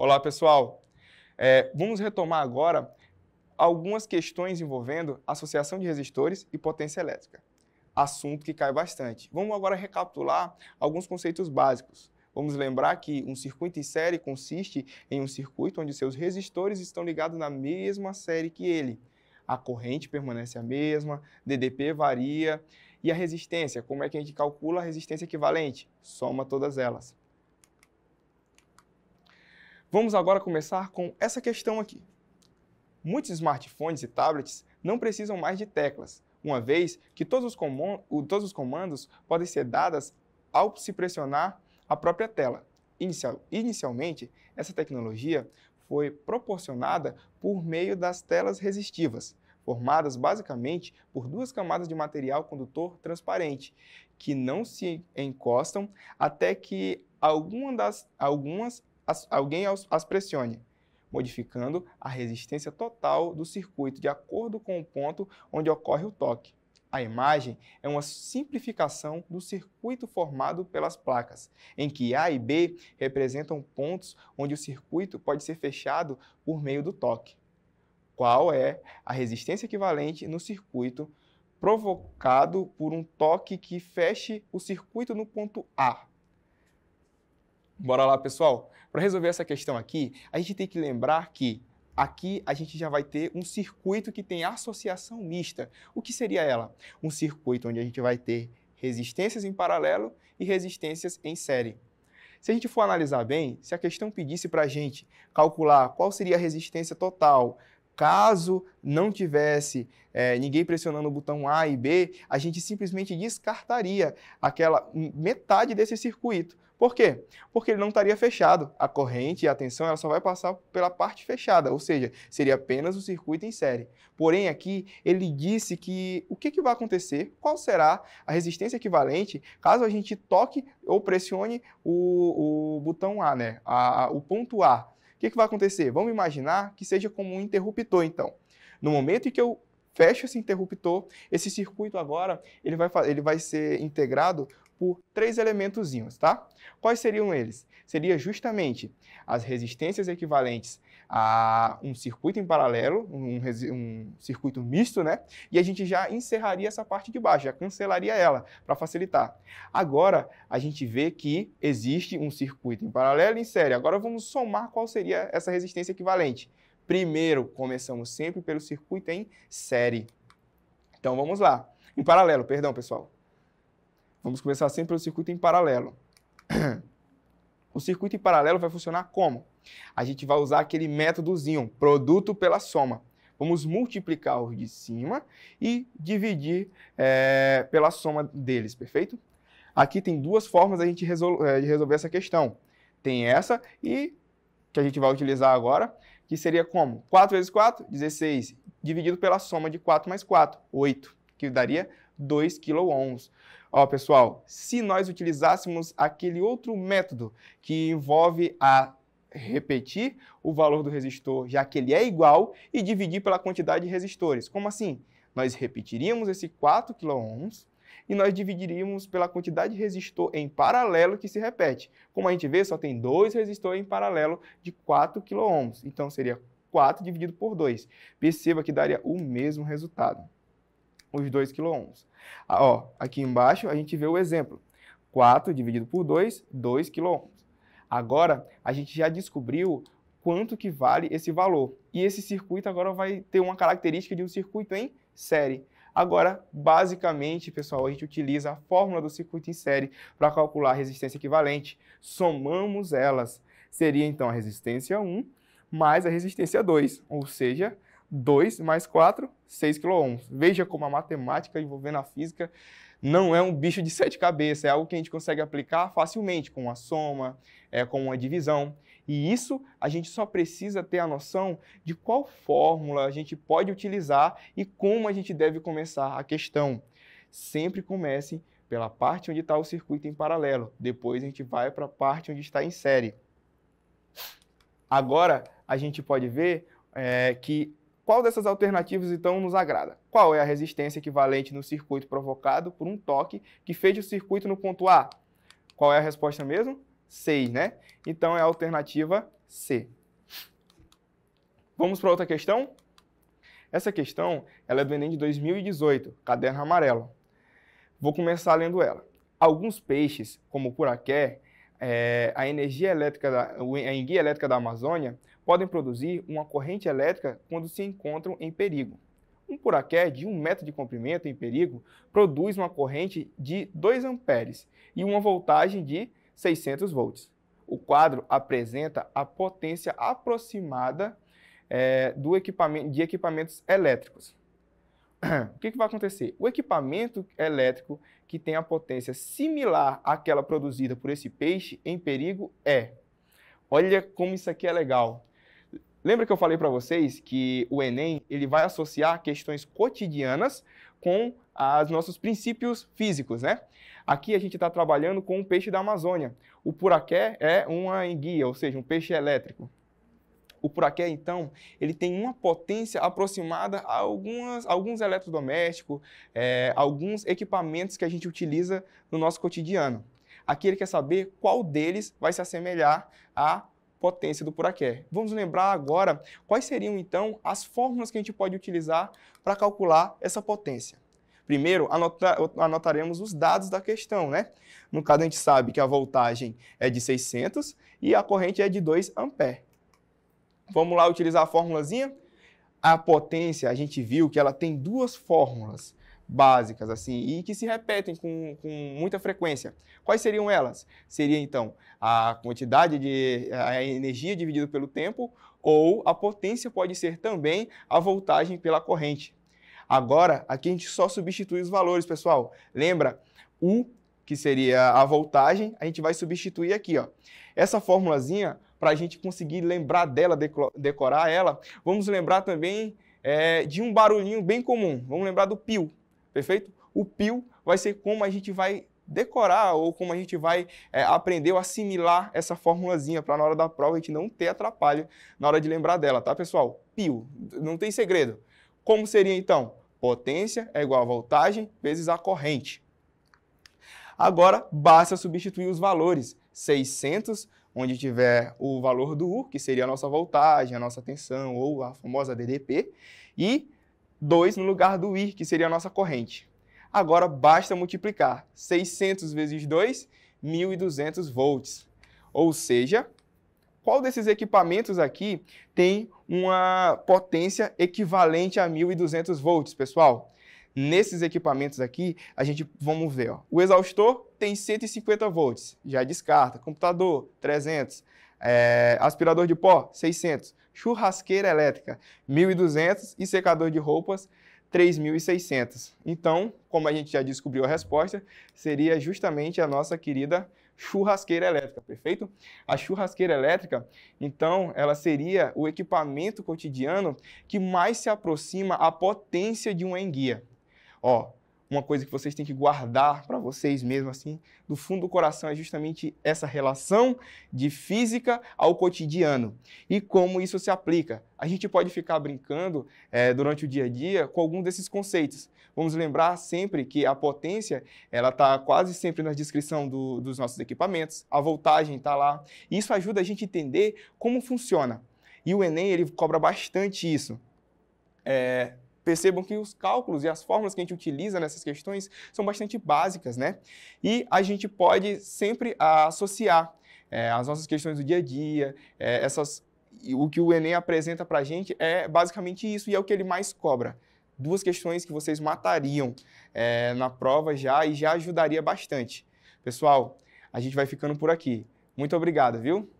Olá, pessoal. Vamos retomar agora algumas questões envolvendo associação de resistores e potência elétrica. Assunto que cai bastante. Vamos agora recapitular alguns conceitos básicos. Vamos lembrar que um circuito em série consiste em um circuito onde seus resistores estão ligados na mesma série que ele. A corrente permanece a mesma, DDP varia, e a resistência, como é que a gente calcula a resistência equivalente? Soma todas elas. Vamos agora começar com essa questão aqui. Muitos smartphones e tablets não precisam mais de teclas, uma vez que todos os comandos podem ser dados ao se pressionar a própria tela. Inicialmente, essa tecnologia foi proporcionada por meio das telas resistivas, formadas basicamente por duas camadas de material condutor transparente, que não se encostam até que alguém as pressione, modificando a resistência total do circuito de acordo com o ponto onde ocorre o toque. A imagem é uma simplificação do circuito formado pelas placas, em que A e B representam pontos onde o circuito pode ser fechado por meio do toque. Qual é a resistência equivalente no circuito provocado por um toque que feche o circuito no ponto A? Bora lá, pessoal. Para resolver essa questão aqui, a gente tem que lembrar que aqui a gente já vai ter um circuito que tem associação mista. O que seria ela? Um circuito onde a gente vai ter resistências em paralelo e resistências em série. Se a gente for analisar bem, se a questão pedisse para a gente calcular qual seria a resistência total, caso não tivesse ninguém pressionando o botão A e B, a gente simplesmente descartaria aquela metade desse circuito. Por quê? Porque ele não estaria fechado. A corrente e a tensão ela só vai passar pela parte fechada, ou seja, seria apenas o circuito em série. Porém, aqui ele disse que o que vai acontecer, qual será a resistência equivalente caso a gente toque ou pressione o botão A, né? O ponto A. O que vai acontecer? Vamos imaginar que seja como um interruptor, então. No momento em que eu fecho esse interruptor, esse circuito agora ele vai ser integrado por três elementozinhos, tá? Quais seriam eles? Seria justamente as resistências equivalentes a um circuito em paralelo, um circuito misto, né? E a gente já encerraria essa parte de baixo, já cancelaria ela, para facilitar. Agora, a gente vê que existe um circuito em paralelo e em série. Agora vamos somar qual seria essa resistência equivalente. Primeiro, começamos sempre pelo circuito em série. Então vamos lá. Em paralelo, perdão, pessoal. Vamos começar sempre pelo circuito em paralelo. O circuito em paralelo vai funcionar como? A gente vai usar aquele métodozinho, produto pela soma. Vamos multiplicar os de cima e dividir pela soma deles, perfeito? Aqui tem duas formas de resolver essa questão. Tem essa e que a gente vai utilizar agora, que seria como? 4 vezes 4, 16, dividido pela soma de 4 mais 4, 8, que daria 2 kΩ. Ó, pessoal, se nós utilizássemos aquele outro método que envolve a repetir o valor do resistor, já que ele é igual, e dividir pela quantidade de resistores. Como assim? Nós repetiríamos esse 4 kΩ e nós dividiríamos pela quantidade de resistor em paralelo que se repete. Como a gente vê, só tem dois resistores em paralelo de 4 kΩ. Então, seria 4 dividido por 2. Perceba que daria o mesmo resultado. Os 2 kΩ. Ó, aqui embaixo a gente vê o exemplo. 4 dividido por 2, 2 kΩ. Agora, a gente já descobriu quanto que vale esse valor. E esse circuito agora vai ter uma característica de um circuito em série. Agora, basicamente, pessoal, a gente utiliza a fórmula do circuito em série para calcular a resistência equivalente. Somamos elas. Seria, então, a resistência 1 mais a resistência 2, ou seja, 2 mais 4, 6 kΩ. Veja como a matemática envolvendo a física não é um bicho de 7 cabeças, é algo que a gente consegue aplicar facilmente com uma soma, com uma divisão. E isso a gente só precisa ter a noção de qual fórmula a gente pode utilizar e como a gente deve começar a questão. Sempre comece pela parte onde está o circuito em paralelo, depois a gente vai para a parte onde está em série. Agora a gente pode ver que qual dessas alternativas, então, nos agrada? Qual é a resistência equivalente no circuito provocado por um toque que fez o circuito no ponto A? Qual é a resposta mesmo? 6, né? Então, é a alternativa C. Vamos para outra questão? Essa questão ela é do Enem de 2018, caderno amarelo. Vou começar lendo ela. Alguns peixes, como o puraqué, a enguia elétrica da Amazônia, podem produzir uma corrente elétrica quando se encontram em perigo. Um puraqué de 1 metro de comprimento em perigo produz uma corrente de 2 amperes e uma voltagem de 600 volts. O quadro apresenta a potência aproximada de equipamentos elétricos. O que vai acontecer? O equipamento elétrico que tem a potência similar àquela produzida por esse peixe em perigo é... Olha como isso aqui é legal. Lembra que eu falei para vocês que o Enem ele vai associar questões cotidianas com os nossos princípios físicos, né? Aqui a gente está trabalhando com um peixe da Amazônia. O puraqué é uma enguia, ou seja, um peixe elétrico. O puraqué, então, ele tem uma potência aproximada a alguns eletrodomésticos, alguns equipamentos que a gente utiliza no nosso cotidiano. Aqui ele quer saber qual deles vai se assemelhar à potência do puraqué. Vamos lembrar agora quais seriam, então, as fórmulas que a gente pode utilizar para calcular essa potência. Primeiro, anotaremos os dados da questão, né? No caso, a gente sabe que a voltagem é de 600 e a corrente é de 2 amperes. Vamos lá utilizar a formulazinha? A potência, a gente viu que ela tem 2 fórmulas básicas assim e que se repetem com muita frequência. Quais seriam elas? Seria então a energia dividida pelo tempo, ou a potência pode ser também a voltagem pela corrente. Agora, aqui a gente só substitui os valores, pessoal. Lembra? U, que seria a voltagem, a gente vai substituir aqui, ó. Essa formulazinha, para a gente conseguir lembrar dela, decorar ela, vamos lembrar também de um barulhinho bem comum. Vamos lembrar do pio, perfeito? O pio vai ser como a gente vai decorar ou como a gente vai aprender ou assimilar essa formulazinha para na hora da prova a gente não ter atrapalho na hora de lembrar dela, tá, pessoal? Pio, não tem segredo. Como seria, então? Potência é igual a voltagem vezes a corrente. Agora, basta substituir os valores. 600, onde tiver o valor do U, que seria a nossa voltagem, a nossa tensão, ou a famosa DDP, e 2 no lugar do I, que seria a nossa corrente. Agora, basta multiplicar. 600 vezes 2, 1.200 volts. Ou seja, qual desses equipamentos aqui tem uma potência equivalente a 1.200 volts, pessoal? Nesses equipamentos aqui, vamos ver, ó, o exaustor tem 150 volts, já descarta. Computador, 300. Aspirador de pó, 600. Churrasqueira elétrica, 1.200. E secador de roupas, 3.600. Então, como a gente já descobriu a resposta, seria justamente a nossa querida churrasqueira elétrica, perfeito? A churrasqueira elétrica, então, ela seria o equipamento cotidiano que mais se aproxima à potência de uma enguia. Ó, uma coisa que vocês têm que guardar para vocês mesmos, assim, do fundo do coração, é justamente essa relação de física ao cotidiano e como isso se aplica. A gente pode ficar brincando durante o dia a dia com algum desses conceitos. Vamos lembrar sempre que a potência, ela está quase sempre na descrição dos nossos equipamentos, a voltagem está lá, e isso ajuda a gente a entender como funciona. E o Enem, ele cobra bastante isso. Percebam que os cálculos e as fórmulas que a gente utiliza nessas questões são bastante básicas, né? E a gente pode sempre associar as nossas questões do dia a dia, o que o Enem apresenta para a gente é basicamente isso, e é o que ele mais cobra. 2 questões que vocês matariam na prova e já ajudaria bastante. Pessoal, a gente vai ficando por aqui. Muito obrigado, viu?